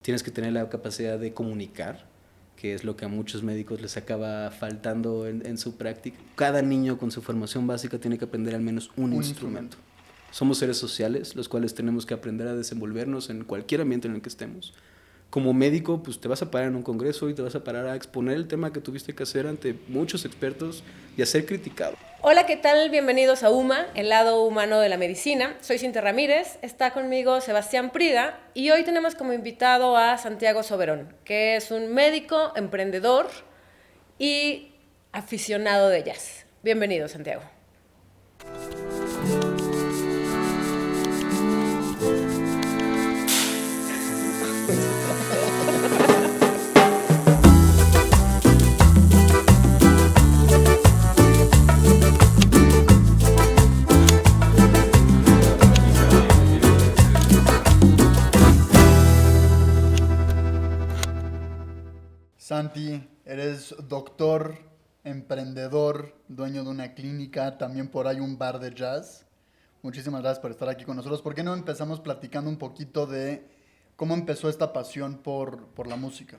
Tienes que tener la capacidad de comunicar, que es lo que a muchos médicos les acaba faltando en su práctica. Cada niño con su formación básica tiene que aprender al menos un instrumento. Somos seres sociales, los cuales tenemos que aprender a desenvolvernos en cualquier ambiente en el que estemos. Como médico, pues te vas a parar en un congreso y te vas a parar a exponer el tema que tuviste que hacer ante muchos expertos y a ser criticado. Hola, ¿qué tal? Bienvenidos a UMA, el lado humano de la medicina. Soy Cintia Ramírez, está conmigo Sebastián Prida y hoy tenemos como invitado a Santiago Soberón, que es un médico, emprendedor y aficionado de jazz. Bienvenido, Santiago. Santi, eres doctor, emprendedor, dueño de una clínica, también por ahí un bar de jazz. Muchísimas gracias por estar aquí con nosotros. ¿Por qué no empezamos platicando un poquito de cómo empezó esta pasión por la música?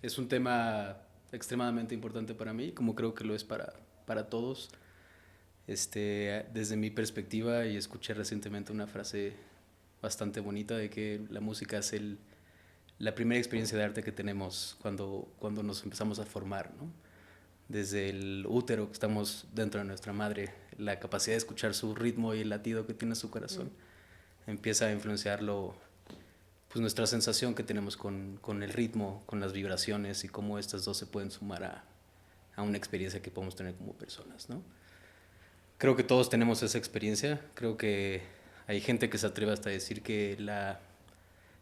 Es un tema extremadamente importante para mí, como creo que lo es para todos. Desde mi perspectiva, y escuché recientemente una frase bastante bonita de que la música es la primera experiencia de arte que tenemos cuando nos empezamos a formar, ¿no? Desde el útero que estamos dentro de nuestra madre, la capacidad de escuchar su ritmo y el latido que tiene su corazón empieza a influenciarlo, pues nuestra sensación que tenemos con el ritmo, con las vibraciones y cómo estas dos se pueden sumar a una experiencia que podemos tener como personas, ¿no? Creo que todos tenemos esa experiencia. Creo que hay gente que se atreve hasta a decir que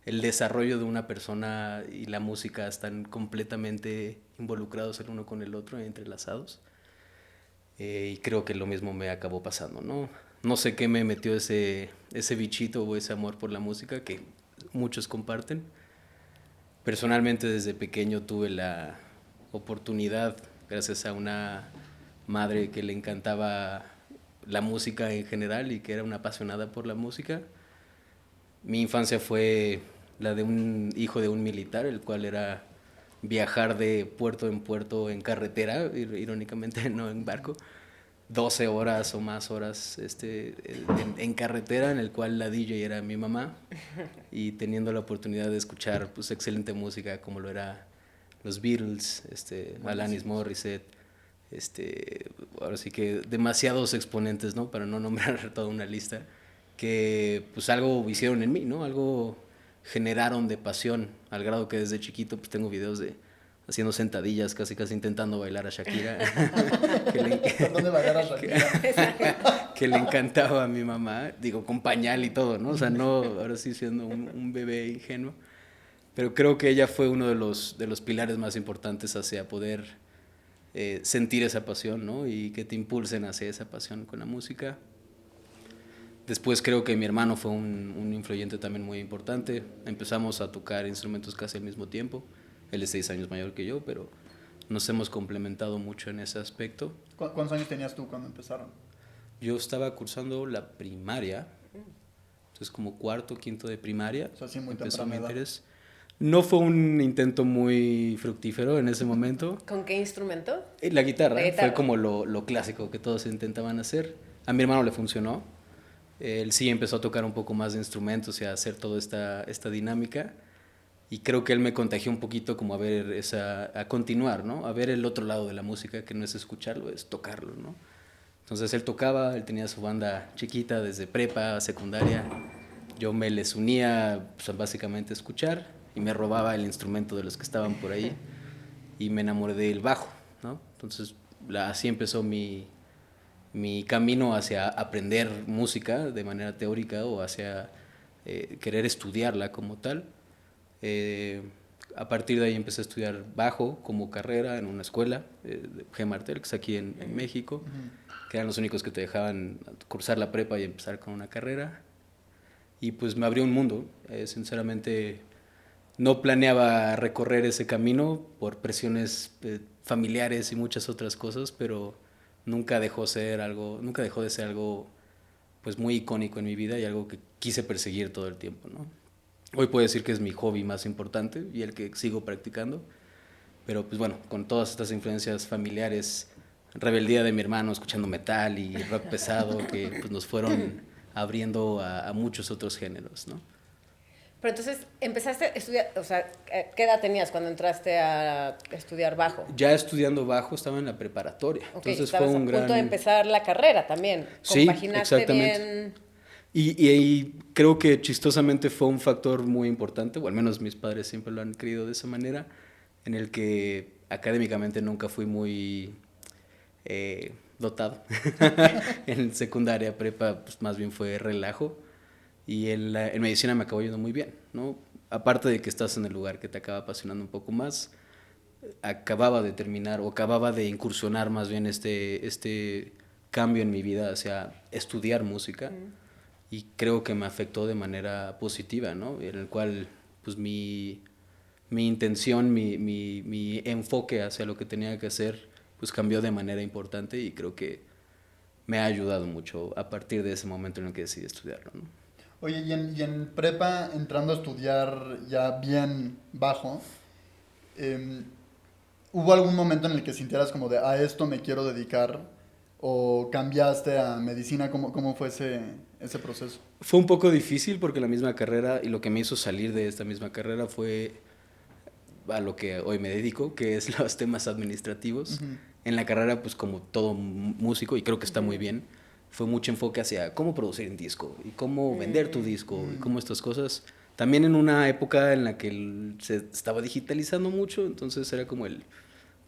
el desarrollo de una persona y la música están completamente involucrados el uno con el otro, entrelazados. Y creo que lo mismo me acabó pasando, ¿no? No sé qué me metió ese bichito o ese amor por la música que muchos comparten. Personalmente desde pequeño tuve la oportunidad, gracias a una madre que le encantaba la música en general y que era una apasionada por la música. Mi infancia fue la de un hijo de un militar, el cual era viajar de puerto en puerto en carretera, irónicamente no en barco, 12 horas o más horas en carretera, en el cual la DJ era mi mamá, y teniendo la oportunidad de escuchar pues excelente música como lo era los Beatles, Alanis Morissette, ahora sí que demasiados exponentes, ¿no? Para no nombrar toda una lista, que pues algo hicieron en mí, ¿no? Algo generaron de pasión, al grado que desde chiquito pues tengo videos de haciendo sentadillas, casi intentando bailar a Shakira. Tratando de bailar a Shakira. Que le encantaba a mi mamá, digo, con pañal y todo, ¿no? O sea, no, ahora sí siendo un bebé ingenuo. Pero creo que ella fue uno de los pilares más importantes hacia poder sentir esa pasión, ¿no? Y que te impulsen hacia esa pasión con la música. Después creo que mi hermano fue un influyente también muy importante. Empezamos a tocar instrumentos casi al mismo tiempo. Él es 6 años mayor que yo, pero nos hemos complementado mucho en ese aspecto. ¿Cuántos años tenías tú cuando empezaron? Yo estaba cursando la primaria, entonces como cuarto, quinto de primaria. O sea, sí, muy empezó mi temprana edad. interés. No fue un intento muy fructífero en ese momento. ¿Con qué instrumento? La guitarra, La guitarra. fue como lo clásico que todos intentaban hacer. A mi hermano le funcionó. Él sí empezó a tocar un poco más de instrumentos y a hacer toda esta dinámica. Y creo que él me contagió un poquito como a continuar, ¿no? A ver el otro lado de la música, que no es escucharlo, es tocarlo, ¿no? Entonces él tocaba, él tenía su banda chiquita desde prepa, secundaria. Yo me les unía pues, básicamente a escuchar y me robaba el instrumento de los que estaban por ahí y me enamoré del bajo, ¿no? Entonces así empezó mi camino hacia aprender música de manera teórica o hacia querer estudiarla como tal. A partir de ahí empecé a estudiar bajo como carrera en una escuela, G. Martel, que es aquí en México, que eran los únicos que te dejaban cursar la prepa y empezar con una carrera. Y pues me abrió un mundo. Sinceramente no planeaba recorrer ese camino por presiones familiares y muchas otras cosas, pero nunca dejó de ser algo pues muy icónico en mi vida y algo que quise perseguir todo el tiempo, ¿no? Hoy puedo decir que es mi hobby más importante y el que sigo practicando. Pero pues bueno, con todas estas influencias familiares, rebeldía de mi hermano escuchando metal y rock pesado, que pues nos fueron abriendo a muchos otros géneros, ¿no? Pero entonces empezaste a estudiar, o sea, ¿qué edad tenías cuando entraste a estudiar bajo? Ya estudiando bajo estaba en la preparatoria, Ok, entonces fue estabas a un punto gran... de empezar la carrera también. Sí, Compaginaste exactamente. bien. Y creo que chistosamente fue un factor muy importante, o al menos mis padres siempre lo han creído de esa manera, en el que académicamente nunca fui muy dotado. En secundaria, prepa, pues más bien fue relajo. Y en medicina me acabó yendo muy bien, ¿no? Aparte de que estás en el lugar que te acaba apasionando un poco más, acababa de terminar o acababa de incursionar más bien este cambio en mi vida hacia estudiar música y creo que me afectó de manera positiva, ¿no? En el cual pues mi intención, mi enfoque hacia lo que tenía que hacer pues cambió de manera importante y creo que me ha ayudado mucho a partir de ese momento en el que decidí estudiarlo, ¿no? Oye, y en prepa, entrando a estudiar ya bien bajo, em, ¿hubo algún momento en el que sintieras como de a esto me quiero dedicar? ¿O cambiaste a medicina? ¿Cómo fue ese proceso? Fue un poco difícil porque la misma carrera y lo que me hizo salir de esta misma carrera fue a lo que hoy me dedico, que es los temas administrativos. Ujú. En la carrera, pues como todo músico, y creo que está muy bien, fue mucho enfoque hacia cómo producir un disco y cómo vender tu disco y cómo estas cosas. También en una época en la que se estaba digitalizando mucho, entonces era como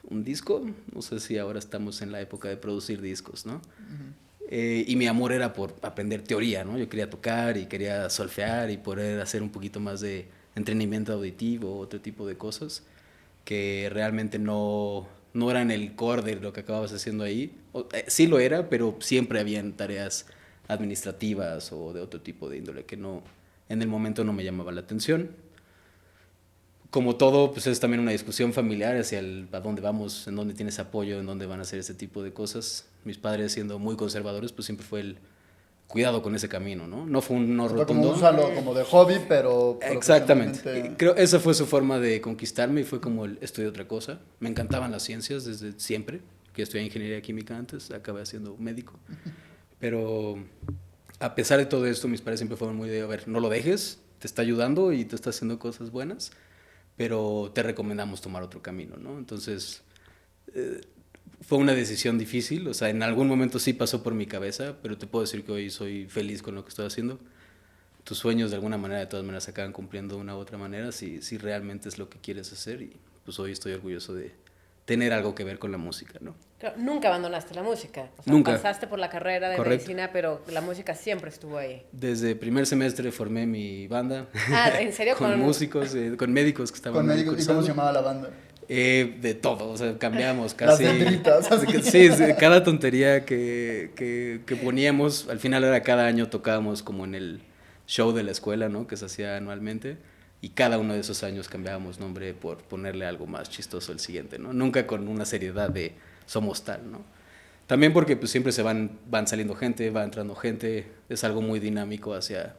un disco, no sé si ahora estamos en la época de producir discos, ¿no? Y mi amor era por aprender teoría, ¿no? Yo quería tocar y quería solfear y poder hacer un poquito más de entrenamiento auditivo, otro tipo de cosas que realmente no eran el core de lo que acababas haciendo ahí. Sí lo era, pero siempre habían tareas administrativas o de otro tipo de índole que no, en el momento no me llamaba la atención. Como todo, pues es también una discusión familiar hacia a dónde vamos, en dónde tienes apoyo, en dónde van a hacer ese tipo de cosas. Mis padres siendo muy conservadores, pues siempre fue el cuidado con ese camino, ¿no? No fue un no O sea, fue como rotundo. úsalo como de hobby, pero Exactamente. profesionalmente... Creo esa fue su forma de conquistarme y fue como el estudié otra cosa. Me encantaban las ciencias desde siempre, que estudié ingeniería química antes, acabé siendo médico. Pero a pesar de todo esto, mis padres siempre fueron muy de, a ver, no lo dejes, te está ayudando y te está haciendo cosas buenas, pero te recomendamos tomar otro camino, ¿no? Entonces, eh, fue una decisión difícil, o sea, en algún momento sí pasó por mi cabeza, pero te puedo decir que hoy soy feliz con lo que estoy haciendo. Tus sueños de alguna manera, de todas maneras, se acaban cumpliendo de una u otra manera si realmente es lo que quieres hacer y pues hoy estoy orgulloso de tener algo que ver con la música, ¿no? Claro, nunca abandonaste la música. O sea, Nunca. pasaste por la carrera de Correcto. medicina, pero la música siempre estuvo ahí. Desde primer semestre formé mi banda. Ah, ¿en serio? Con músicos, con médicos que estaban Con ahí médicos, ¿y cómo cursando. se llamaba la banda? De todo, o sea, cambiamos Las casi. letritas, así. Sí, cada tontería que poníamos, al final era cada año tocábamos como en el show de la escuela, ¿no? Que se hacía anualmente. Y cada uno de esos años cambiábamos nombre por ponerle algo más chistoso al siguiente, ¿no? Nunca con una seriedad de somos tal, ¿no? También porque pues siempre van saliendo gente, va entrando gente, es algo muy dinámico hacia...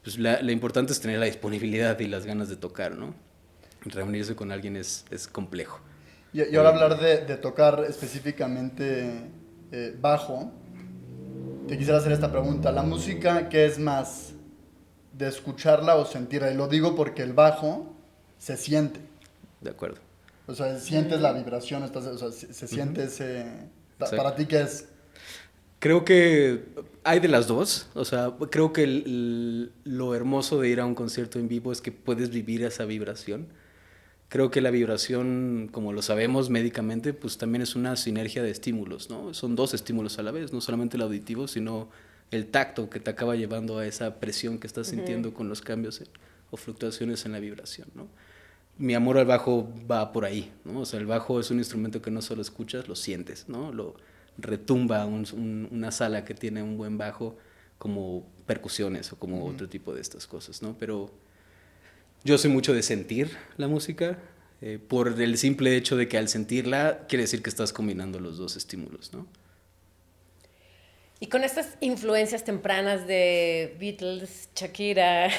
Pues lo importante es tener la disponibilidad y las ganas de tocar, ¿no? Reunirse con alguien es complejo. Y ahora hablar de tocar específicamente bajo, te quisiera hacer esta pregunta. ¿La música qué es más? ¿De escucharla o sentirla? Y lo digo porque el bajo se siente. De acuerdo. O sea, sientes la vibración, o sea, se siente ese... Exacto. ¿Para ti qué es? Creo que hay de las dos. O sea, creo que lo hermoso de ir a un concierto en vivo es que puedes vivir esa vibración. Creo que la vibración, como lo sabemos médicamente, pues también es una sinergia de estímulos, ¿no? Son dos estímulos a la vez, no solamente el auditivo, sino el tacto que te acaba llevando a esa presión que estás sintiendo con los cambios o fluctuaciones en la vibración, ¿no? Mi amor al bajo va por ahí, ¿no? O sea, el bajo es un instrumento que no solo escuchas, lo sientes, ¿no? Lo retumba una sala que tiene un buen bajo como percusiones o como otro tipo de estas cosas, ¿no? Pero yo soy mucho de sentir la música, por el simple hecho de que al sentirla quiere decir que estás combinando los dos estímulos, ¿no? Y con estas influencias tempranas de Beatles, Shakira,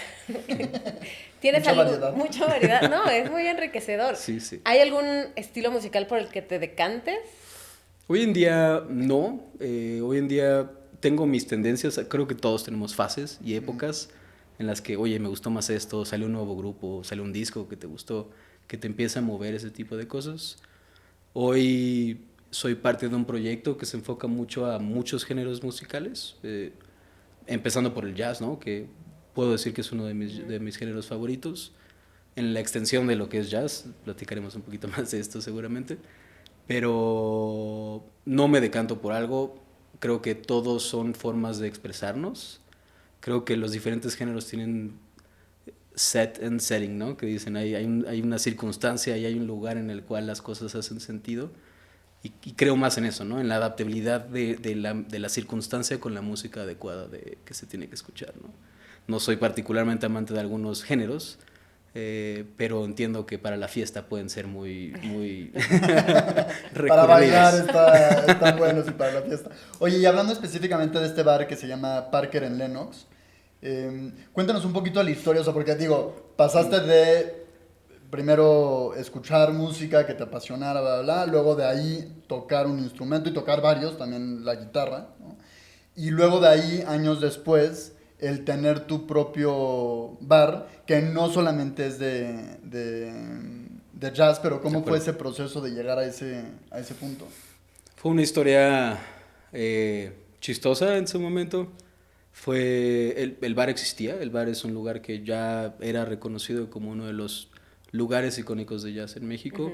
¿tienes Mucha variedad. mucha variedad? No, es muy enriquecedor. Sí, sí. ¿Hay algún estilo musical por el que te decantes? Hoy en día no, hoy en día tengo mis tendencias, creo que todos tenemos fases y épocas en las que, oye, me gustó más esto, sale un nuevo grupo, sale un disco que te gustó, que te empieza a mover ese tipo de cosas. Hoy soy parte de un proyecto que se enfoca mucho a muchos géneros musicales, empezando por el jazz, ¿no? Que puedo decir que es uno de mis géneros favoritos. En la extensión de lo que es jazz, platicaremos un poquito más de esto seguramente, pero no me decanto por algo, creo que todos son formas de expresarnos, creo que los diferentes géneros tienen set and setting, ¿no? Que dicen, hay una circunstancia y hay un lugar en el cual las cosas hacen sentido, y creo más en eso, ¿no? En la adaptabilidad de la circunstancia con la música adecuada que se tiene que escuchar, ¿no? No soy particularmente amante de algunos géneros, pero entiendo que para la fiesta pueden ser muy Para bailar recurridas. están buenos y para la fiesta. Oye, y hablando específicamente de este bar que se llama Parker en Lenox, cuéntanos un poquito la historia, o sea, porque digo, pasaste de primero escuchar música que te apasionara, bla, bla, bla, luego de ahí tocar un instrumento y tocar varios, también la guitarra, ¿no? Y luego de ahí, años después, el tener tu propio bar, que no solamente es de jazz, pero ¿cómo fue ese proceso de llegar a ese punto? Fue una historia chistosa en su momento. El bar existía, el bar es un lugar que ya era reconocido como uno de los lugares icónicos de jazz en México.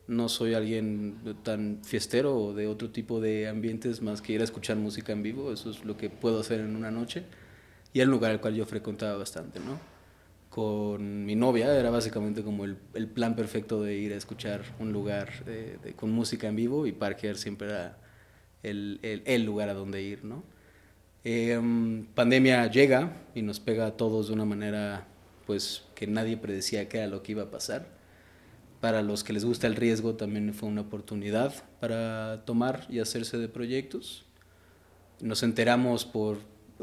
No soy alguien tan fiestero o de otro tipo de ambientes más que ir a escuchar música en vivo, eso es lo que puedo hacer en una noche. Y era un lugar al cual yo frecuentaba bastante, ¿no? Con mi novia era básicamente como el plan perfecto de ir a escuchar un lugar con música en vivo, y Parker siempre era el lugar a donde ir, ¿no? Pandemia llega y nos pega a todos de una manera pues que nadie predecía qué era lo que iba a pasar. Para los que les gusta el riesgo también fue una oportunidad para tomar y hacerse de proyectos. Nos enteramos por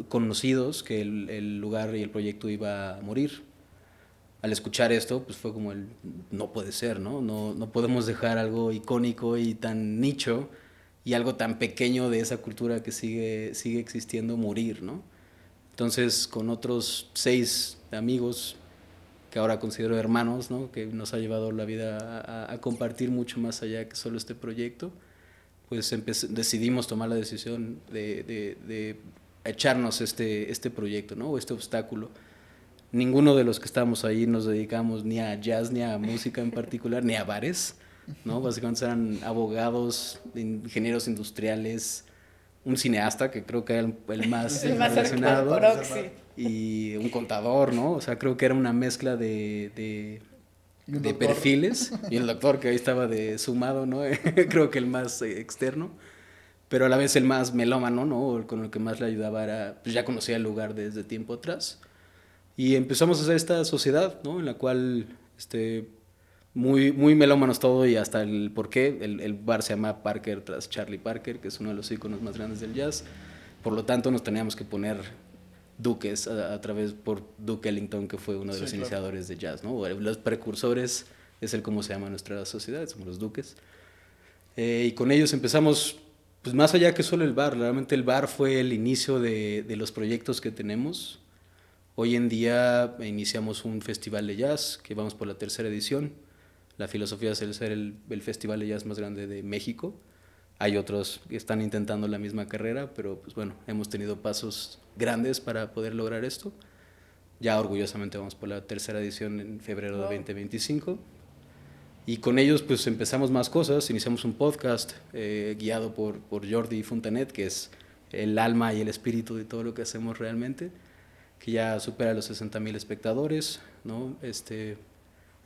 conocidos que el lugar y el proyecto iba a morir. Al escuchar esto, pues fue como no puede ser, ¿no? No podemos dejar algo icónico y tan nicho y algo tan pequeño de esa cultura que sigue existiendo morir, ¿no? Entonces, con otros 6 amigos que ahora considero hermanos, ¿no? Que nos ha llevado la vida a compartir mucho más allá que solo este proyecto, pues decidimos tomar la decisión de echarnos este proyecto, ¿no? O este obstáculo. Ninguno de los que estábamos ahí nos dedicamos ni a jazz, ni a música en particular, ni a bares, ¿no? Básicamente eran abogados, ingenieros industriales, un cineasta, que creo que era el más relacionado, y un contador, ¿no? O sea, creo que era una mezcla de perfiles, y el doctor que ahí estaba sumado, ¿no? Creo que el más externo, pero a la vez el más melómano, ¿no? Con el que más le ayudaba era, pues ya conocía el lugar desde tiempo atrás. Y empezamos a hacer esta sociedad, ¿no? En la cual, muy melómanos todo, y hasta el porqué. El bar se llama Parker tras Charlie Parker, que es uno de los íconos más grandes del jazz. Por lo tanto, nos teníamos que poner Duques por Duke Ellington, que fue uno de los iniciadores de jazz, ¿no? Los precursores es como se llama nuestra sociedad, somos los Duques. Y con ellos empezamos, pues más allá que solo el bar, realmente el bar fue el inicio de los proyectos que tenemos. Hoy en día iniciamos un festival de jazz, que vamos por la 3ª edición. La filosofía es ser el festival de jazz más grande de México. Hay otros que están intentando la misma carrera, pero pues bueno, hemos tenido pasos grandes para poder lograr esto. Ya orgullosamente vamos por la 3ª edición en febrero de 2025. Y con ellos pues empezamos más cosas, iniciamos un podcast guiado por Jordi Fontanet, que es el alma y el espíritu de todo lo que hacemos realmente, que ya supera los 60,000 espectadores, ¿no?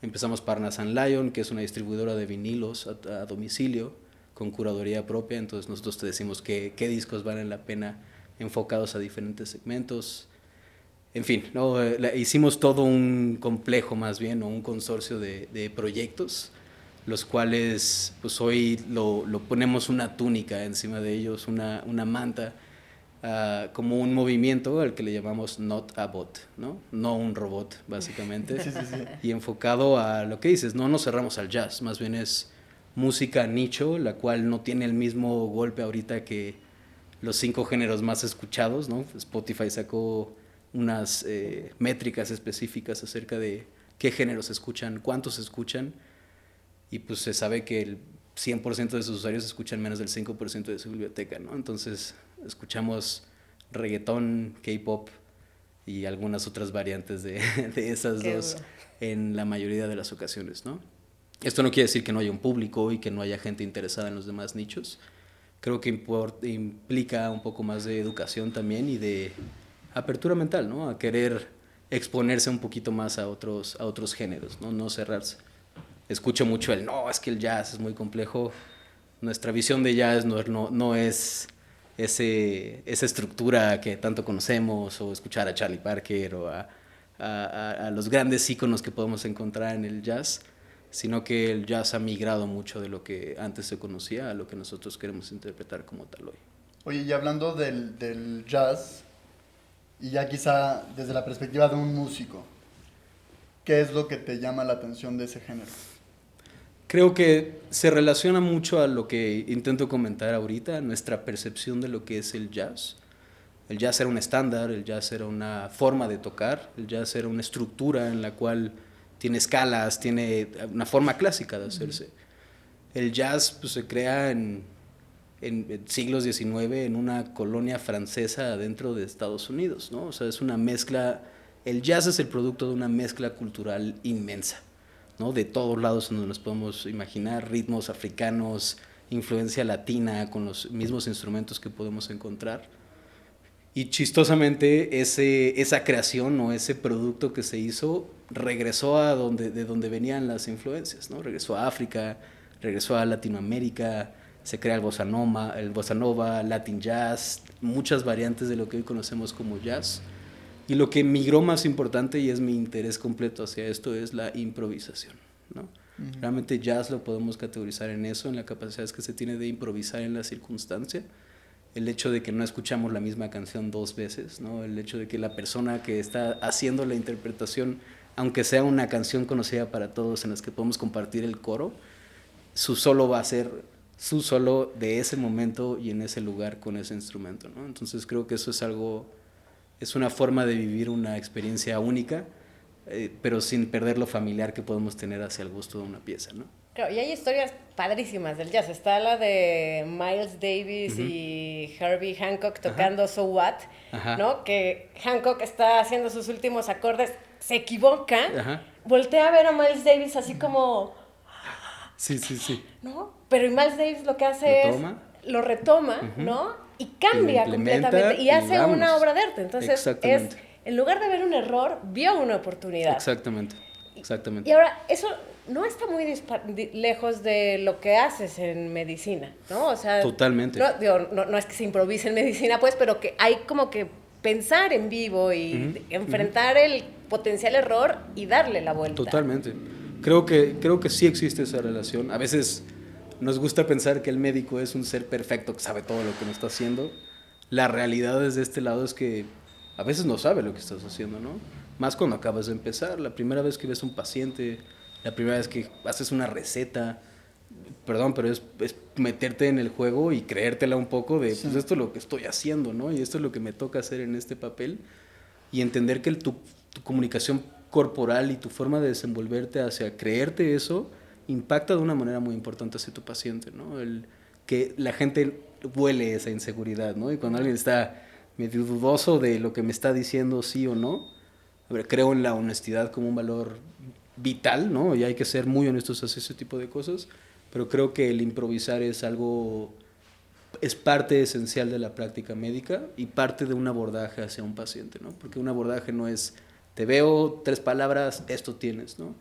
Empezamos Parnasan Lion, que es una distribuidora de vinilos a domicilio, con curaduría propia, entonces nosotros te decimos qué discos valen la pena enfocados a diferentes segmentos. En fin, ¿no? Hicimos todo un complejo más bien, o un consorcio de proyectos, los cuales pues hoy lo ponemos una túnica encima de ellos, una manta, como un movimiento al que le llamamos not a bot, ¿no? No un robot, básicamente. Sí, sí, sí. Y enfocado a lo que dices, no nos cerramos al jazz, más bien es música nicho, la cual no tiene el mismo golpe ahorita que los 5 géneros más escuchados, ¿no? Spotify sacó unas métricas específicas acerca de qué géneros se escuchan, cuántos se escuchan, y pues se sabe que el 100% de sus usuarios escuchan menos del 5% de su biblioteca, ¿no? Entonces escuchamos reggaetón, K-pop y algunas otras variantes de esas Qué dos duro. en la mayoría de las ocasiones, ¿no? Esto no quiere decir que no haya un público y que no haya gente interesada en los demás nichos. Creo que implica un poco más de educación también y de apertura mental, ¿no? A querer exponerse un poquito más a otros géneros, ¿no? No cerrarse. Escucho mucho no, es que el jazz es muy complejo. Nuestra visión de jazz no es esa estructura que tanto conocemos, o escuchar a Charlie Parker o a los grandes íconos que podemos encontrar en el jazz, sino que el jazz ha migrado mucho de lo que antes se conocía a lo que nosotros queremos interpretar como tal hoy. Oye, y hablando del jazz, y ya quizá desde la perspectiva de un músico, ¿qué es lo que te llama la atención de ese género? Creo que se relaciona mucho a lo que intento comentar ahorita, nuestra percepción de lo que es el jazz. El jazz era un estándar, el jazz era una forma de tocar, el jazz era una estructura en la cual tiene escalas, tiene una forma clásica de hacerse. El jazz pues, se crea en siglos XIX en una colonia francesa dentro de Estados Unidos, ¿no? O sea, es una mezcla, el jazz es el producto de una mezcla cultural inmensa, ¿no? De todos lados donde nos podemos imaginar, ritmos africanos, influencia latina, con los mismos instrumentos que podemos encontrar. Y chistosamente esa creación o ese producto que se hizo regresó de donde venían las influencias, ¿no? Regresó a África, regresó a Latinoamérica, se crea el bossa nova, Latin jazz, muchas variantes de lo que hoy conocemos como jazz. Y lo que migró más importante, y es mi interés completo hacia esto, es la improvisación, ¿no? Realmente jazz lo podemos categorizar en eso, en la capacidad que se tiene de improvisar en la circunstancia. El hecho de que no escuchamos la misma canción 2 veces, ¿no? El hecho de que la persona que está haciendo la interpretación, aunque sea una canción conocida para todos en las que podemos compartir el coro, su solo va a ser su solo de ese momento y en ese lugar con ese instrumento, ¿no? Entonces creo que eso es una forma de vivir una experiencia única, pero sin perder lo familiar que podemos tener hacia el gusto de una pieza, ¿no? Claro, y hay historias padrísimas del jazz. Está la de Miles Davis y Herbie Hancock tocando So What, ¿no? Que Hancock está haciendo sus últimos acordes, se equivoca, voltea a ver a Miles Davis así como... Sí, sí, sí. ¿No? Pero Miles Davis lo que hace lo retoma, ¿no? Y cambia completamente y hace una obra de arte. Entonces, en lugar de ver un error, vio una oportunidad. Exactamente. Exactamente. Y ahora, eso no está muy lejos de lo que haces en medicina, ¿no? O sea, totalmente. No es que se improvise en medicina, pues, pero que hay como que pensar en vivo y enfrentar el potencial error y darle la vuelta. Totalmente. Creo que sí existe esa relación. A veces nos gusta pensar que el médico es un ser perfecto que sabe todo lo que nos está haciendo. La realidad desde este lado es que a veces no sabe lo que estás haciendo, ¿no? Más cuando acabas de empezar, la primera vez que ves a un paciente, la primera vez que haces una receta, perdón, pero es meterte en el juego y creértela un poco de, pues esto es lo que estoy haciendo, ¿no? Y esto es lo que me toca hacer en este papel. Y entender que tu comunicación corporal y tu forma de desenvolverte hacia creerte eso impacta de una manera muy importante hacia tu paciente, ¿no? Que la gente huele esa inseguridad, ¿no? Y cuando alguien está medio dudoso de lo que me está diciendo, sí o no, creo en la honestidad como un valor vital, ¿no? Y hay que ser muy honestos hacia ese tipo de cosas, pero creo que el improvisar es parte esencial de la práctica médica y parte de un abordaje hacia un paciente, ¿no? Porque un abordaje no es, te veo 3 palabras, esto tienes, ¿no?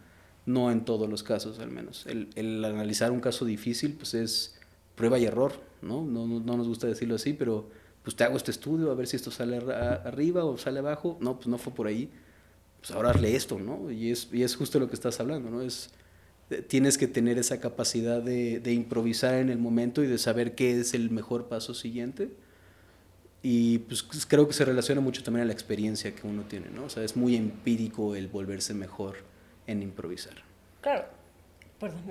No en todos los casos, al menos. El analizar un caso difícil, pues es prueba y error, ¿no? No nos gusta decirlo así, pero pues te hago este estudio a ver si esto sale arriba o sale abajo. No, pues no fue por ahí. Pues ahora hazle esto, ¿no? Y es justo lo que estás hablando, ¿no? Tienes que tener esa capacidad de improvisar en el momento y de saber qué es el mejor paso siguiente. Y pues creo que se relaciona mucho también a la experiencia que uno tiene, ¿no? O sea, es muy empírico el volverse mejor en improvisar. Claro. Perdón,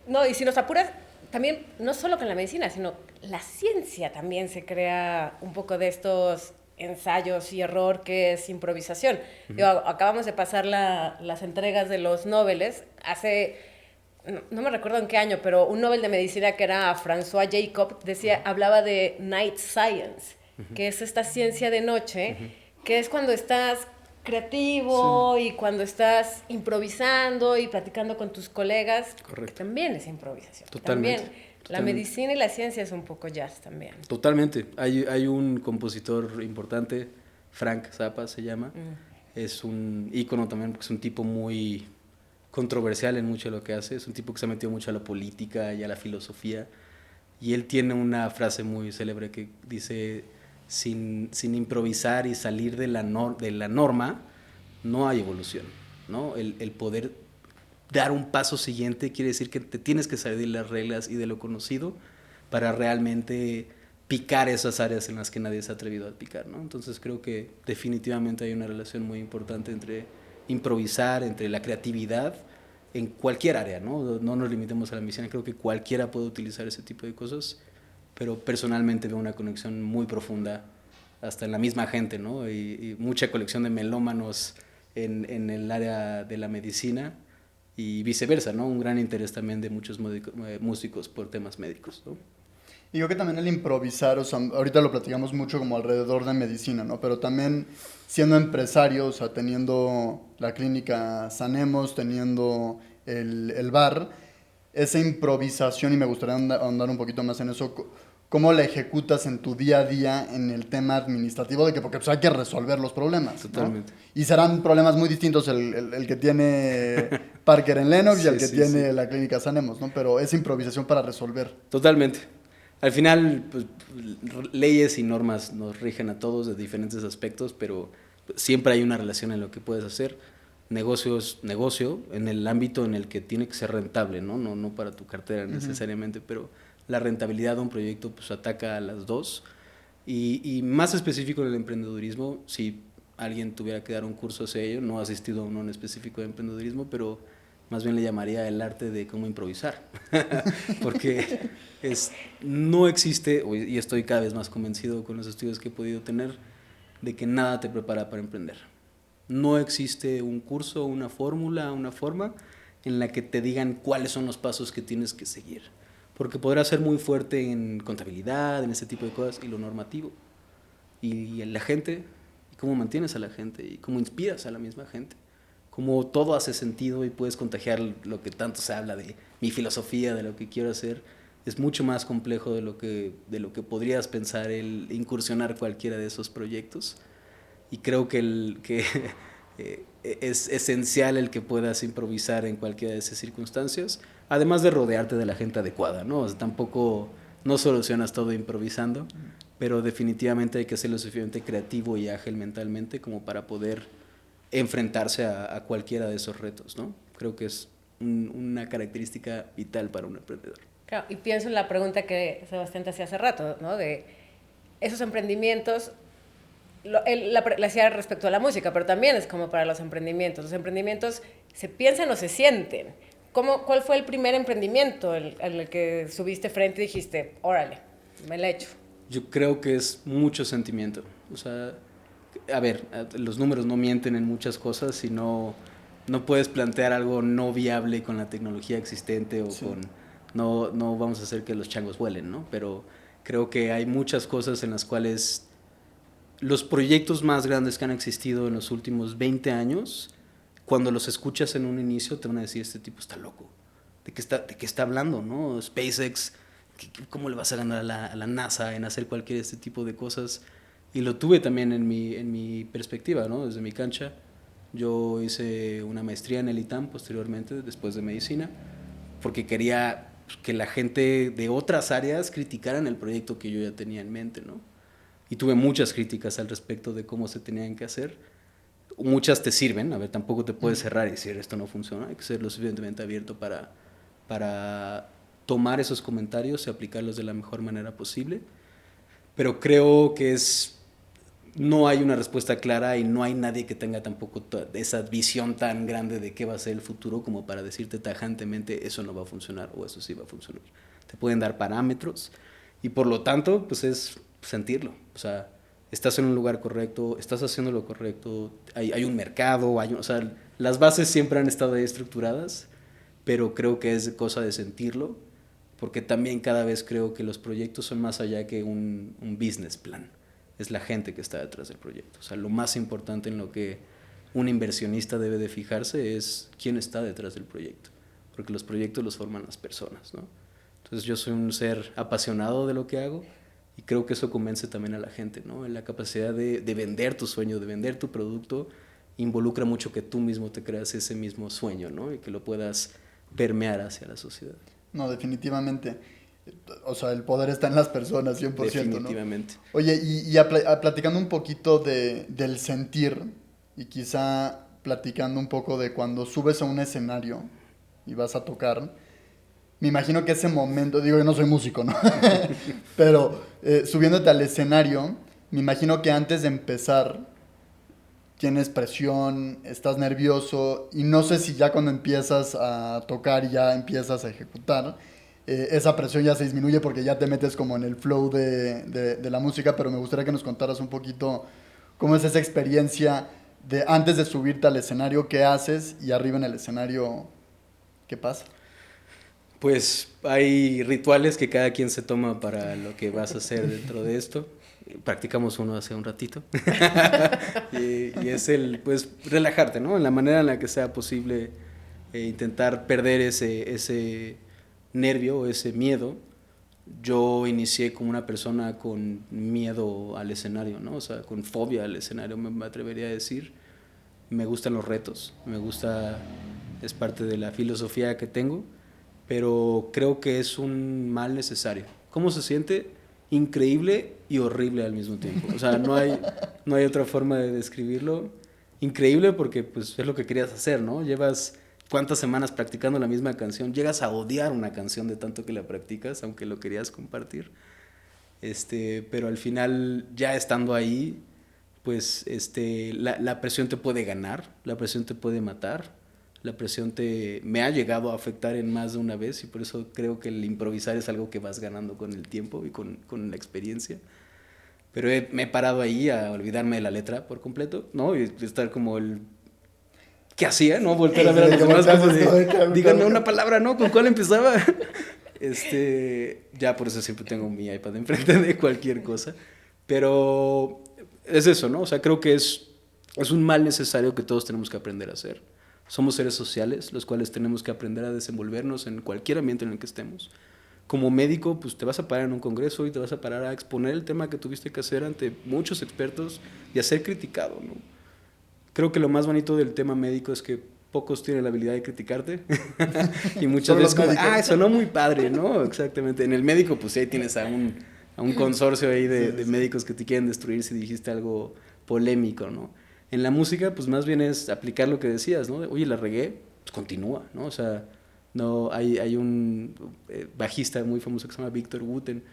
no, y si nos apuras, también, no solo con la medicina, sino la ciencia también se crea un poco de estos ensayos y error que es improvisación. Digo, acabamos de pasar las entregas de los Nobeles hace, no me recuerdo en qué año, pero un Nobel de Medicina que era François Jacob hablaba de night science, que es esta ciencia de noche, que es cuando estás creativo y cuando estás improvisando y platicando con tus colegas, que también es improvisación. Totalmente. También la medicina y la ciencia es un poco jazz también. Totalmente. Hay un compositor importante, Frank Zappa se llama. Es un ícono también porque es un tipo muy controversial en mucho de lo que hace. Es un tipo que se ha metido mucho a la política y a la filosofía. Y él tiene una frase muy célebre que dice, sin improvisar y salir de la norma, no hay evolución, ¿no? El poder dar un paso siguiente quiere decir que te tienes que salir de las reglas y de lo conocido para realmente picar esas áreas en las que nadie se ha atrevido a picar, ¿no? Entonces creo que definitivamente hay una relación muy importante entre improvisar, entre la creatividad en cualquier área, ¿no? No nos limitemos a la medicina, creo que cualquiera puede utilizar ese tipo de cosas, pero personalmente veo una conexión muy profunda hasta en la misma gente, ¿no? Y mucha colección de melómanos en el área de la medicina y viceversa, ¿no? Un gran interés también de muchos músicos por temas médicos, ¿no? Y yo que también el improvisar, o sea, ahorita lo platicamos mucho como alrededor de medicina, ¿no? Pero también siendo empresario, o sea, teniendo la clínica Sanemos, teniendo el bar, esa improvisación, y me gustaría ahondar un poquito más en eso, ¿cómo la ejecutas en tu día a día en el tema administrativo? De que, porque pues, hay que resolver los problemas, Totalmente. ¿no? Y serán problemas muy distintos el que tiene Parker en Lennox y el que tiene la clínica Sanemos, ¿no? Pero es improvisación para resolver. Totalmente. Al final, pues, leyes y normas nos rigen a todos de diferentes aspectos, pero siempre hay una relación en lo que puedes hacer. Negocio es negocio en el ámbito en el que tiene que ser rentable, ¿no? No para tu cartera necesariamente, pero la rentabilidad de un proyecto pues ataca a las dos. Y más específico en el emprendedurismo, si alguien tuviera que dar un curso hacia ello, no he asistido a uno en específico de emprendedurismo, pero más bien le llamaría el arte de cómo improvisar, porque no existe, y estoy cada vez más convencido con los estudios que he podido tener, de que nada te prepara para emprender. No existe un curso, una fórmula, una forma en la que te digan cuáles son los pasos que tienes que seguir, porque podrás ser muy fuerte en contabilidad, en ese tipo de cosas, y lo normativo, y la gente, y cómo mantienes a la gente, y cómo inspiras a la misma gente, cómo todo hace sentido y puedes contagiar lo que tanto se habla de mi filosofía, de lo que quiero hacer. Es mucho más complejo de lo que podrías pensar el incursionar cualquiera de esos proyectos. Y creo que es esencial el que puedas improvisar en cualquiera de esas circunstancias, además de rodearte de la gente adecuada, ¿no? O sea, tampoco no solucionas todo improvisando, pero definitivamente hay que ser lo suficientemente creativo y ágil mentalmente como para poder enfrentarse a cualquiera de esos retos, ¿no? Creo que es una característica vital para un emprendedor. Claro, y pienso en la pregunta que Sebastián te hacía hace rato, ¿no? De esos emprendimientos, él la hacía respecto a la música, pero también es como para los emprendimientos. Los emprendimientos se piensan o se sienten. ¿Cuál fue el primer emprendimiento en el que subiste frente y dijiste, órale, me la echo? Yo creo que es mucho sentimiento. O sea, a ver, los números no mienten en muchas cosas, y no puedes plantear algo no viable con la tecnología existente o con no vamos a hacer que los changos vuelen, ¿no? Pero creo que hay muchas cosas en las cuales los proyectos más grandes que han existido en los últimos 20 años, cuando los escuchas en un inicio te van a decir, este tipo está loco, ¿de qué está hablando, no? SpaceX, ¿cómo le vas a ganar a la NASA en hacer cualquier este tipo de cosas? Y lo tuve también en mi perspectiva, ¿no? Desde mi cancha. Yo hice una maestría en el ITAM posteriormente, después de medicina, porque quería que la gente de otras áreas criticaran el proyecto que yo ya tenía en mente, ¿no? Y tuve muchas críticas al respecto de cómo se tenían que hacer. Muchas te sirven, a ver, tampoco te puedes cerrar y decir esto no funciona, hay que ser lo suficientemente abierto para tomar esos comentarios y aplicarlos de la mejor manera posible. pero creo que no hay una respuesta clara y no hay nadie que tenga tampoco esa visión tan grande de qué va a ser el futuro como para decirte tajantemente eso no va a funcionar o eso sí va a funcionar. Te pueden dar parámetros y por lo tanto pues es sentirlo, o sea, estás en un lugar correcto, estás haciendo lo correcto, hay un mercado, o sea, las bases siempre han estado ahí estructuradas, pero creo que es cosa de sentirlo, porque también cada vez creo que los proyectos son más allá que un business plan. Es la gente que está detrás del proyecto. O sea, lo más importante en lo que un inversionista debe de fijarse es quién está detrás del proyecto, porque los proyectos los forman las personas, ¿no? Entonces yo soy un ser apasionado de lo que hago y creo que eso convence también a la gente, ¿no? En la capacidad de vender tu sueño, de vender tu producto, involucra mucho que tú mismo te creas ese mismo sueño, ¿no? Y que lo puedas permear hacia la sociedad. No, definitivamente. O sea, el poder está en las personas, 100%, Definitivamente. ¿no? Oye, platicando un poquito del sentir, y quizá platicando un poco de cuando subes a un escenario y vas a tocar, me imagino que ese momento, digo, yo no soy músico, ¿no? Pero subiéndote al escenario, me imagino que antes de empezar tienes presión, estás nervioso, y no sé si ya cuando empiezas a tocar y ya empiezas a ejecutar, esa presión ya se disminuye porque ya te metes como en el flow de la música, pero me gustaría que nos contaras un poquito cómo es esa experiencia de antes de subirte al escenario, qué haces, y arriba en el escenario, ¿qué pasa? Pues hay rituales que cada quien se toma para lo que vas a hacer dentro de esto. Practicamos uno hace un ratito. y es pues, relajarte, ¿no? En la manera en la que sea posible, intentar perder ese nervio o ese miedo. Yo inicié como una persona con miedo al escenario, ¿no? O sea, con fobia al escenario, me atrevería a decir. Me gustan los retos, es parte de la filosofía que tengo, pero creo que es un mal necesario. ¿Cómo se siente? Increíble y horrible al mismo tiempo. O sea, no hay otra forma de describirlo. Increíble porque pues es lo que querías hacer, ¿no? Llevas cuántas semanas practicando la misma canción, llegas a odiar una canción de tanto que la practicas, aunque lo querías compartir. Pero al final, ya estando ahí, pues la presión te puede ganar, la presión te puede matar, la presión me ha llegado a afectar en más de una vez y por eso creo que el improvisar es algo que vas ganando con el tiempo y con la experiencia. Pero me he parado ahí a olvidarme de la letra por completo, ¿no? Y estar como ¿qué hacía? ¿No? Volver a ver a los demás como díganme una palabra, ¿no? ¿Con cuál empezaba? Ya por eso siempre tengo mi iPad enfrente de cualquier cosa. Pero es eso, ¿no? O sea, creo que es un mal necesario que todos tenemos que aprender a hacer. Somos seres sociales, los cuales tenemos que aprender a desenvolvernos en cualquier ambiente en el que estemos. Como médico, pues te vas a parar en un congreso y te vas a parar a exponer el tema que tuviste que hacer ante muchos expertos y a ser criticado, ¿no? Creo que lo más bonito del tema médico es que pocos tienen la habilidad de criticarte y muchas veces como, sonó muy padre, ¿no? Exactamente. En el médico, pues ahí tienes a un consorcio ahí de médicos que te quieren destruir si dijiste algo polémico, ¿no? En la música, pues más bien es aplicar lo que decías, ¿no? Oye, la regué, pues continúa, ¿no? O sea, no, hay un bajista muy famoso que se llama Víctor Wooten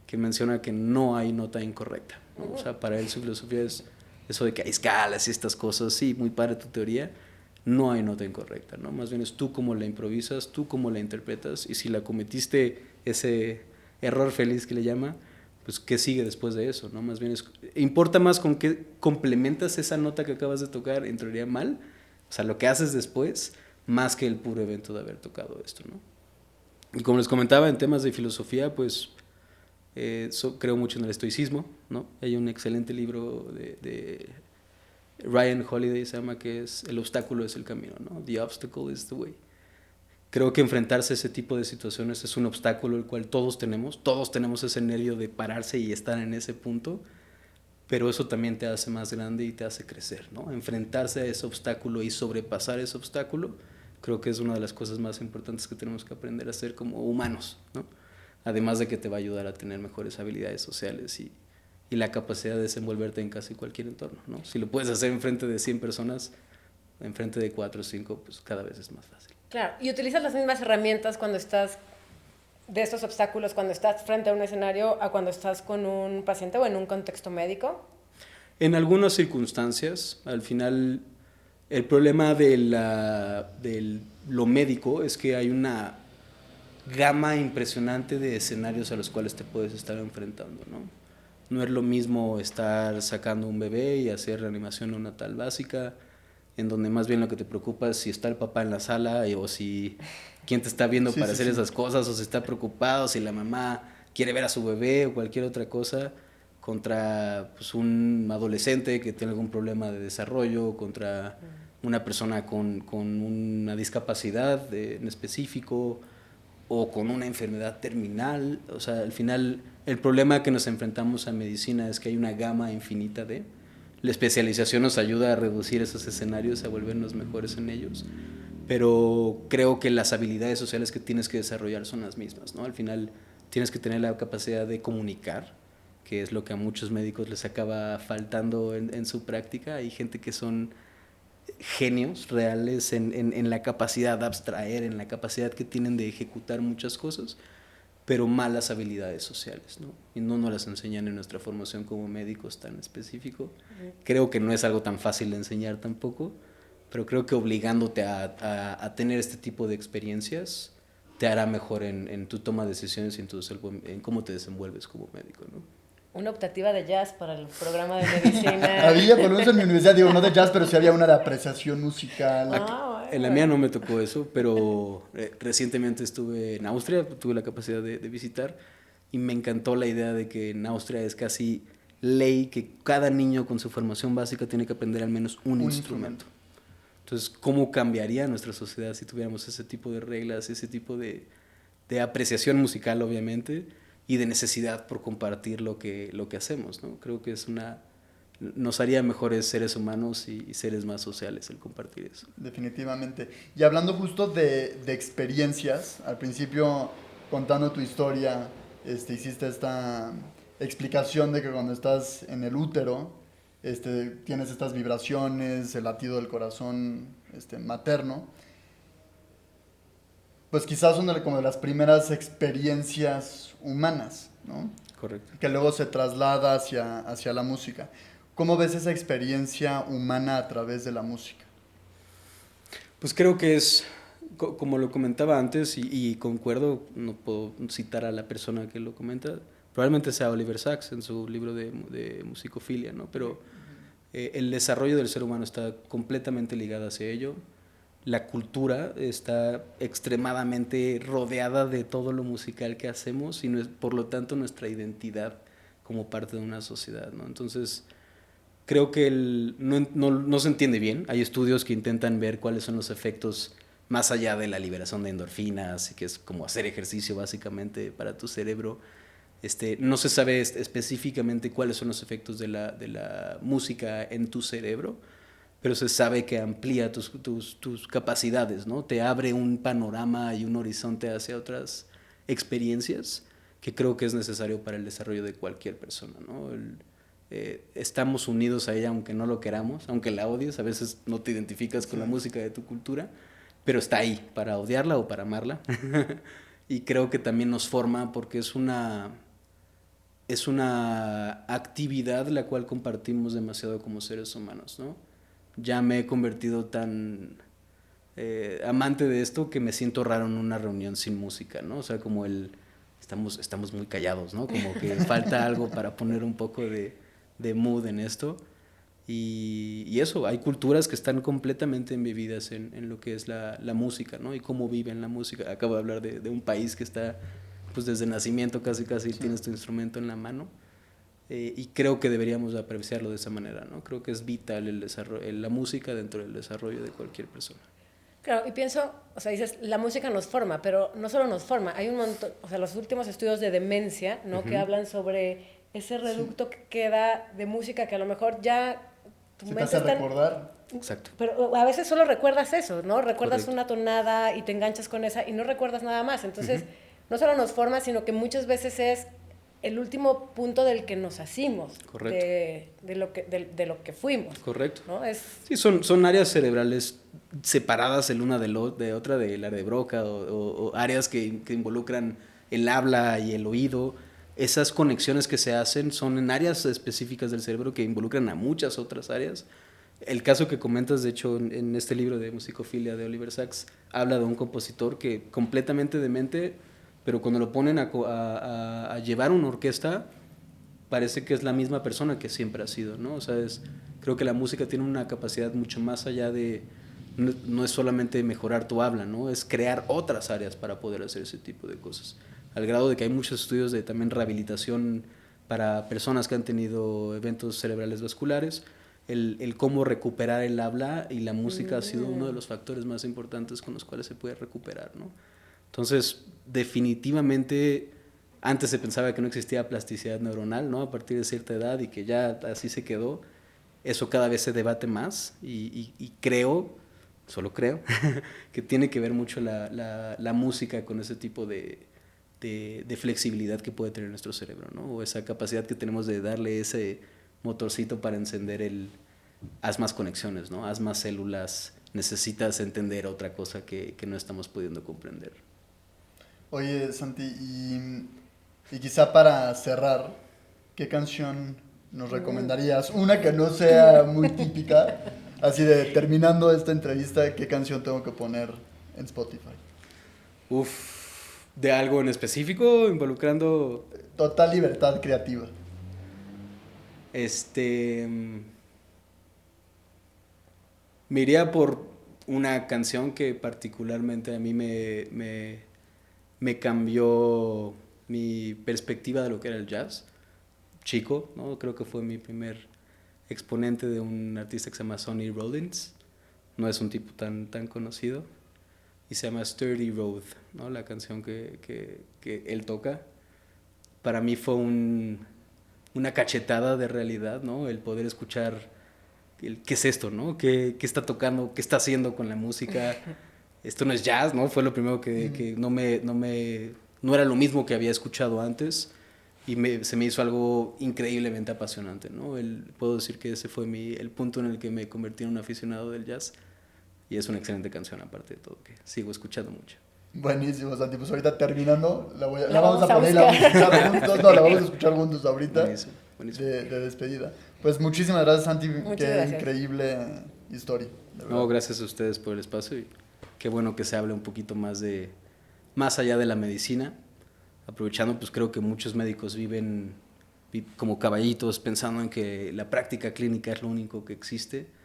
que menciona que no hay nota incorrecta, ¿no? O sea, para él su filosofía es eso de que hay escalas y estas cosas, sí, muy padre tu teoría, no hay nota incorrecta, ¿no? Más bien es tú cómo la improvisas, tú cómo la interpretas, y si la cometiste ese error feliz que le llama, pues qué sigue después de eso, ¿no? Más bien importa más con qué complementas esa nota que acabas de tocar en teoría mal, o sea, lo que haces después, más que el puro evento de haber tocado esto, ¿no? Y como les comentaba, en temas de filosofía, pues creo mucho en el estoicismo, ¿no? Hay un excelente libro de Ryan Holiday, se llama, que es El obstáculo es el camino, ¿no? The obstacle is the way. Creo que enfrentarse a ese tipo de situaciones es un obstáculo el cual todos tenemos ese nervio de pararse y estar en ese punto, pero eso también te hace más grande y te hace crecer, ¿no? Enfrentarse a ese obstáculo y sobrepasar ese obstáculo, creo que es una de las cosas más importantes que tenemos que aprender a hacer como humanos, ¿no? Además de que te va a ayudar a tener mejores habilidades sociales y la capacidad de desenvolverte en casi cualquier entorno, ¿no? Si lo puedes hacer enfrente de 100 personas, enfrente de 4 o 5, pues cada vez es más fácil. Claro, y utilizas las mismas herramientas cuando estás de estos obstáculos cuando estás frente a un escenario a cuando estás con un paciente o en un contexto médico? En algunas circunstancias, al final, el problema de lo médico es que hay una gama impresionante de escenarios a los cuales te puedes estar enfrentando, ¿no? No es lo mismo estar sacando un bebé y hacer reanimación neonatal básica, en donde más bien lo que te preocupa es si está el papá en la sala o si quién te está viendo para hacer esas cosas, o si está preocupado, si la mamá quiere ver a su bebé o cualquier otra cosa, contra pues, un adolescente que tiene algún problema de desarrollo, contra una persona con una discapacidad en específico o con una enfermedad terminal. O sea, al final el problema que nos enfrentamos a medicina es que hay una gama infinita de... La especialización nos ayuda a reducir esos escenarios, a volvernos mejores en ellos, pero creo que las habilidades sociales que tienes que desarrollar son las mismas, ¿no? Al final tienes que tener la capacidad de comunicar, que es lo que a muchos médicos les acaba faltando en su práctica. Hay gente que son genios reales en la capacidad de abstraer, en la capacidad que tienen de ejecutar muchas cosas, pero malas habilidades sociales, ¿no? Y no nos las enseñan en nuestra formación como médicos tan específico. Creo que no es algo tan fácil de enseñar tampoco, pero creo que obligándote a tener este tipo de experiencias te hará mejor en tu toma de decisiones y en cómo te desenvuelves como médico, ¿no? Una optativa de jazz para el programa de medicina. Había, por lo menos en mi universidad, digo, no de jazz, pero sí había una de apreciación musical. Bueno. En la mía no me tocó eso, pero recientemente estuve en Austria, tuve la capacidad de visitar y me encantó la idea de que en Austria es casi ley que cada niño con su formación básica tiene que aprender al menos un instrumento. Entonces, ¿cómo cambiaría nuestra sociedad si tuviéramos ese tipo de reglas, ese tipo de apreciación musical, obviamente, y de necesidad por compartir lo que hacemos, ¿no? Creo que nos haría mejores seres humanos y seres más sociales el compartir eso. Definitivamente. Y hablando justo de experiencias, al principio contando tu historia, hiciste esta explicación de que cuando estás en el útero, tienes estas vibraciones, el latido del corazón materno. Pues quizás son como de las primeras experiencias humanas, ¿no? Correcto. Que luego se traslada hacia la música. ¿Cómo ves esa experiencia humana a través de la música? Pues creo que es, como lo comentaba antes, y concuerdo, no puedo citar a la persona que lo comenta, probablemente sea Oliver Sacks en su libro de musicofilia, ¿no? Pero el desarrollo del ser humano está completamente ligado hacia ello. La cultura está extremadamente rodeada de todo lo musical que hacemos y por lo tanto nuestra identidad como parte de una sociedad, ¿no? Entonces, creo que no se entiende bien. Hay estudios que intentan ver cuáles son los efectos más allá de la liberación de endorfinas, que es como hacer ejercicio básicamente para tu cerebro. No se sabe específicamente cuáles son los efectos de la música en tu cerebro, pero se sabe que amplía tus capacidades, ¿no? Te abre un panorama y un horizonte hacia otras experiencias que creo que es necesario para el desarrollo de cualquier persona, ¿no? Estamos unidos a ella aunque no lo queramos, aunque la odies, a veces no te identificas con la música de tu cultura, pero está ahí para odiarla o para amarla. Y creo que también nos forma porque es una actividad la cual compartimos demasiado como seres humanos, ¿no? Ya me he convertido tan amante de esto que me siento raro en una reunión sin música, ¿no? O sea, como estamos muy callados, ¿no? Como que falta algo para poner un poco de mood en esto. Y eso, hay culturas que están completamente embebidas en lo que es la música, ¿no? Y cómo viven la música. Acabo de hablar de un país que está, pues desde nacimiento casi tienes tu instrumento en la mano. Y creo que deberíamos apreciarlo de esa manera, ¿no? Creo que es vital la música dentro del desarrollo de cualquier persona. Claro, y pienso, o sea, dices, la música nos forma, pero no solo nos forma, hay un montón, o sea, los últimos estudios de demencia, ¿no? Que hablan sobre ese reducto que queda de música que a lo mejor ya tu Se te mente hace recordar. Exacto. Pero a veces solo recuerdas eso, ¿no? Recuerdas Correcto. una tonada y te enganchas con esa y no recuerdas nada más. Entonces, no solo nos forma, sino que muchas veces es el último punto del que nos asimos. Correcto. De lo que fuimos. Correcto. ¿No? Sí, son áreas cerebrales separadas el una de otra, del área de Broca, o áreas que involucran el habla y el oído, esas conexiones que se hacen son en áreas específicas del cerebro que involucran a muchas otras áreas. El caso que comentas, de hecho, en este libro de Musicofilia de Oliver Sacks, habla de un compositor que completamente demente, pero cuando lo ponen a llevar una orquesta, parece que es la misma persona que siempre ha sido, ¿no? O sea, creo que la música tiene una capacidad mucho más allá de, no es solamente mejorar tu habla, ¿no? Es crear otras áreas para poder hacer ese tipo de cosas. Al grado de que hay muchos estudios de también rehabilitación para personas que han tenido eventos cerebrales vasculares, el cómo recuperar el habla, y la música ha sido uno de los factores más importantes con los cuales se puede recuperar, ¿no? Entonces, definitivamente, antes se pensaba que no existía plasticidad neuronal, ¿no? A partir de cierta edad, y que ya así se quedó. Eso cada vez se debate más, y creo, solo creo, que tiene que ver mucho la música con ese tipo de flexibilidad que puede tener nuestro cerebro, ¿no? O esa capacidad que tenemos de darle ese motorcito para encender haz más conexiones, ¿no? Haz más células, necesitas entender otra cosa que no estamos pudiendo comprender. Oye, Santi, y quizá para cerrar, ¿qué canción nos recomendarías? Una que no sea muy típica, así de terminando esta entrevista, ¿qué canción tengo que poner en Spotify? ¿De algo en específico involucrando? Total libertad creativa. Me iría por una canción que particularmente a mí me cambió mi perspectiva de lo que era el jazz. Chico, ¿no? Creo que fue mi primer exponente de un artista que se llama Sonny Rollins. No es un tipo tan conocido. Y se llama Sturdy Road, ¿no? La canción que él toca. Para mí fue una cachetada de realidad, ¿no? El poder escuchar qué es esto, ¿no? ¿Qué está tocando? ¿Qué está haciendo con la música? Esto no es jazz, ¿no? Fue lo primero que no era lo mismo que había escuchado antes, y se me hizo algo increíblemente apasionante, ¿no? Puedo decir que ese fue el punto en el que me convertí en un aficionado del jazz, y es una excelente canción, aparte de todo, que sigo escuchando mucho. Buenísimo, Santi. Pues ahorita terminando, la La vamos a poner y la vamos a escuchar juntos. No, la vamos a escuchar juntos ahorita. Buenísimo, buenísimo. De despedida. Pues muchísimas gracias, Santi. Muchas Qué gracias. increíble historia. No, gracias a ustedes por el espacio, y qué bueno que se hable un poquito más allá de la medicina. Aprovechando, pues creo que muchos médicos viven como caballitos pensando en que la práctica clínica es lo único que existe,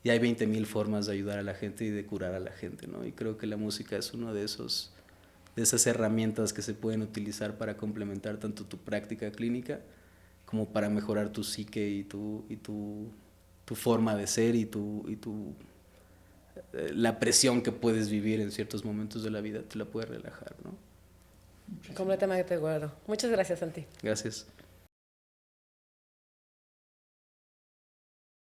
y hay 20,000 formas de ayudar a la gente y de curar a la gente, ¿no? Y creo que la música es uno de esas herramientas que se pueden utilizar para complementar tanto tu práctica clínica como para mejorar tu psique y tu forma de ser, y la presión que puedes vivir en ciertos momentos de la vida te la puede relajar, ¿no? Completamente de acuerdo. Muchas gracias, Santi. Gracias.